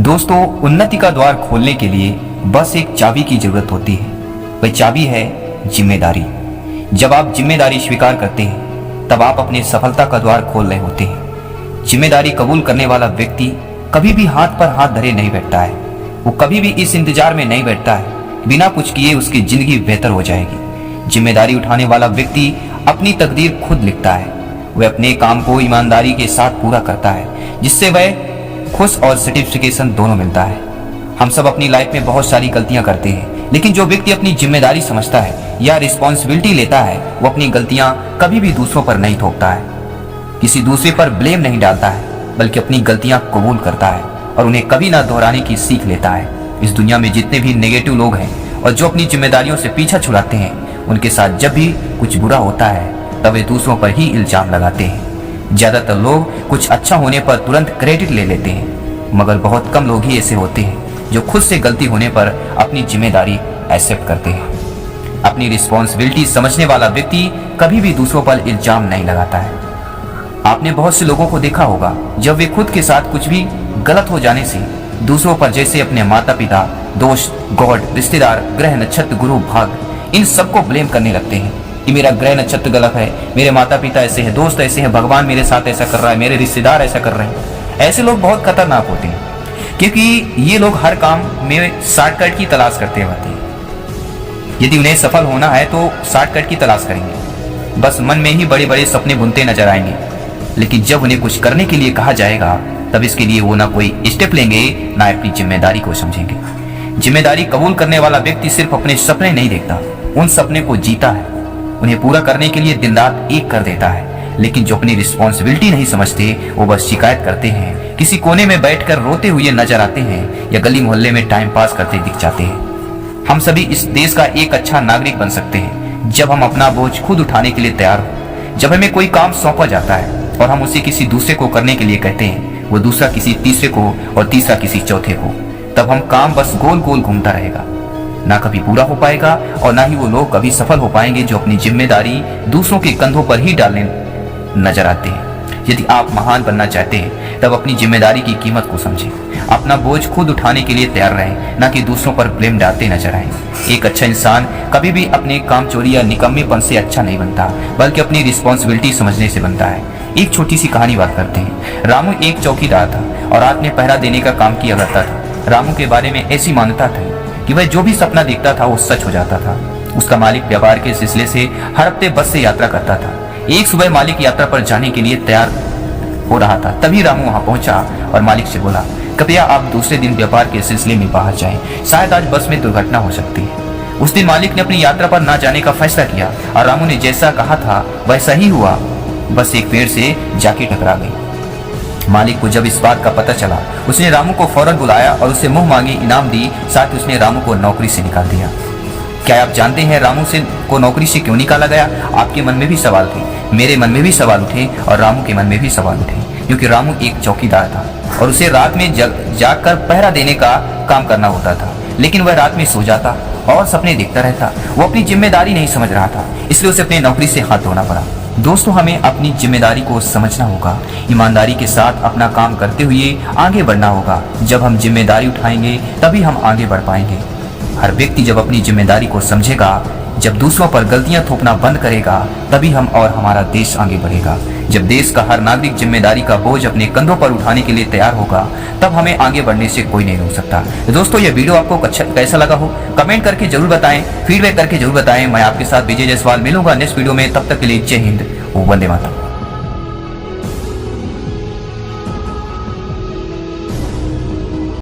दोस्तों, उन्नति का द्वार खोलने के लिए बस एक चाबी की जरूरत होती है। वह चाबी है जिम्मेदारी। जब आप जिम्मेदारी स्वीकार करते हैं तब आप अपने सफलता का द्वार खोल रहे होते हैं। जिम्मेदारी कबूल करने वाला व्यक्ति कभी भी हाथ पर हाथ धरे नहीं बैठता है। वो कभी भी इस इंतजार में नहीं बैठता है बिना कुछ किए उसकी जिंदगी बेहतर हो जाएगी। जिम्मेदारी उठाने वाला व्यक्ति अपनी तकदीर खुद लिखता है। वह अपने काम को ईमानदारी के साथ पूरा करता है जिससे वह खुश और सेटिस्फिकेशन दोनों मिलता है। हम सब अपनी लाइफ में बहुत सारी गलतियां करते हैं, लेकिन जो व्यक्ति अपनी जिम्मेदारी समझता है या रिस्पॉन्सिबिलिटी लेता है वो अपनी गलतियां कभी भी दूसरों पर नहीं थोपता है, किसी दूसरे पर ब्लेम नहीं डालता है, बल्कि अपनी गलतियां कबूल करता है और उन्हें कभी ना दोहराने की सीख लेता है। इस दुनिया में जितने भी नेगेटिव लोग हैं और जो अपनी जिम्मेदारियों से पीछा छुड़ाते हैं, उनके साथ जब भी कुछ बुरा होता है तब वे दूसरों पर ही इल्जाम लगाते हैं। ज्यादातर लोग कुछ अच्छा होने पर तुरंत क्रेडिट ले लेते हैं, मगर बहुत कम लोग ही ऐसे होते हैं जो खुद से गलती होने पर अपनी जिम्मेदारी एक्सेप्ट करते हैं। अपनी रिस्पॉन्सिबिलिटी समझने वाला व्यक्ति कभी भी दूसरों पर इल्जाम नहीं लगाता है। आपने बहुत से लोगों को देखा होगा जब वे खुद के साथ कुछ भी गलत हो जाने से दूसरों पर, जैसे अपने माता पिता, दोस्त, गॉड, रिश्तेदार, ग्रह, नक्षत्र, गुरु, भाग, इन सबको ब्लेम करने लगते हैं कि मेरा ग्रह नक्षत्र गलत है, मेरे माता पिता ऐसे हैं, दोस्त ऐसे हैं, भगवान मेरे साथ ऐसा कर रहा है, मेरे रिश्तेदार ऐसा कर रहे हैं। ऐसे लोग बहुत खतरनाक होते हैं क्योंकि ये लोग हर काम में शॉर्टकट की तलाश करते होते हैं। यदि उन्हें सफल होना है तो शॉर्टकट की तलाश करेंगे, बस मन में ही बड़े बड़े सपने बुनते नजर आएंगे। लेकिन जब उन्हें कुछ करने के लिए कहा जाएगा तब इसके लिए वो ना कोई स्टेप लेंगे ना अपनी जिम्मेदारी को समझेंगे। जिम्मेदारी कबूल करने वाला व्यक्ति सिर्फ अपने सपने नहीं देखता, उन सपने को जीता है, उन्हें पूरा करने के लिए दिन रात एक कर देता है। लेकिन जो अपनी रिस्पॉन्सिबिलिटी नहीं समझते वो बस शिकायत करते हैं, किसी कोने में बैठकर रोते हुए नजर आते हैं या गली मोहल्ले में टाइम पास करते दिख जाते हैं। हम सभी इस देश का एक अच्छा नागरिक बन सकते हैं जब हम अपना बोझ खुद उठाने के लिए तैयार हो। जब हमें कोई काम सौंपा जाता है और हम उसे किसी दूसरे को करने के लिए कहते हैं, वो दूसरा किसी तीसरे को और तीसरा किसी चौथे को, तब हम काम बस गोल गोल घूमता रहेगा, ना कभी पूरा हो पाएगा और ना ही वो लोग कभी सफल हो पाएंगे जो अपनी जिम्मेदारी दूसरों के कंधों पर ही डालने नजर आते हैं। यदि आप महान बनना चाहते हैं तब अपनी जिम्मेदारी की कीमत को समझें, अपना बोझ खुद उठाने के लिए तैयार रहें, ना कि दूसरों पर ब्लेम डालते नजर आए। एक अच्छा इंसान कभी भी अपने कामचोरी या निकम्मेपन से अच्छा नहीं बनता, बल्कि अपनी रिस्पॉन्सिबिलिटी समझने से बनता है। एक छोटी सी कहानी बात करते हैं। रामू एक चौकीदार था और रात में पहरा देने का काम किया करता था। रामू के बारे में ऐसी मान्यता थी कि वह जो भी सपना देखता था वो सच हो जाता था। उसका मालिक व्यापार के सिलसिले से हर हफ्ते बस से यात्रा करता था। एक सुबह मालिक यात्रा पर जाने के लिए तैयार हो रहा था, तभी रामू वहां पहुंचा और मालिक से बोला, कृपया आप दूसरे दिन व्यापार के सिलसिले में बाहर जाएं, शायद आज बस में दुर्घटना हो सकती है। उस दिन मालिक ने अपनी यात्रा पर न जाने का फैसला किया और रामू ने जैसा कहा था वैसा ही हुआ। बस एक पेड़ से जाके टकरा गई। मालिक को जब इस बात का पता चला उसने रामू को फौरन बुलाया और उसे मुंह मांगे इनाम दी, साथ ही उसने रामू को नौकरी से निकाल दिया। क्या आप जानते हैं रामू को नौकरी से क्यों निकाला गया? आपके मन में भी सवाल थे, मेरे मन में भी सवाल उठे और रामू के मन में भी सवाल उठे, क्योंकि रामू एक चौकीदार था और उसे रात में जागकर पहरा देने का काम करना होता था। लेकिन वह रात में सो जाता और सपने देखता रहता। वो अपनी जिम्मेदारी नहीं समझ रहा था, इसलिए उसे अपनी नौकरी से हाथ धोना पड़ा। दोस्तों, हमें अपनी जिम्मेदारी को समझना होगा, ईमानदारी के साथ अपना काम करते हुए आगे बढ़ना होगा। जब हम जिम्मेदारी उठाएंगे तभी हम आगे बढ़ पाएंगे। हर व्यक्ति जब अपनी जिम्मेदारी को समझेगा, जब दूसरों पर गलतियां थोपना बंद करेगा, तभी हम और हमारा देश आगे बढ़ेगा। जब देश का हर नागरिक जिम्मेदारी का बोझ अपने कंधों पर उठाने के लिए तैयार होगा, तब हमें आगे बढ़ने से कोई नहीं रोक सकता। तो दोस्तों, यह वीडियो आपको कैसा लगा हो कमेंट करके जरूर बताएं, फीडबैक करके जरूर बताएं। मैं आपके साथ विजय जायसवाल मिलूंगा नेक्स्ट वीडियो में। तब तक के लिए जय हिंद, वंदे मातरम।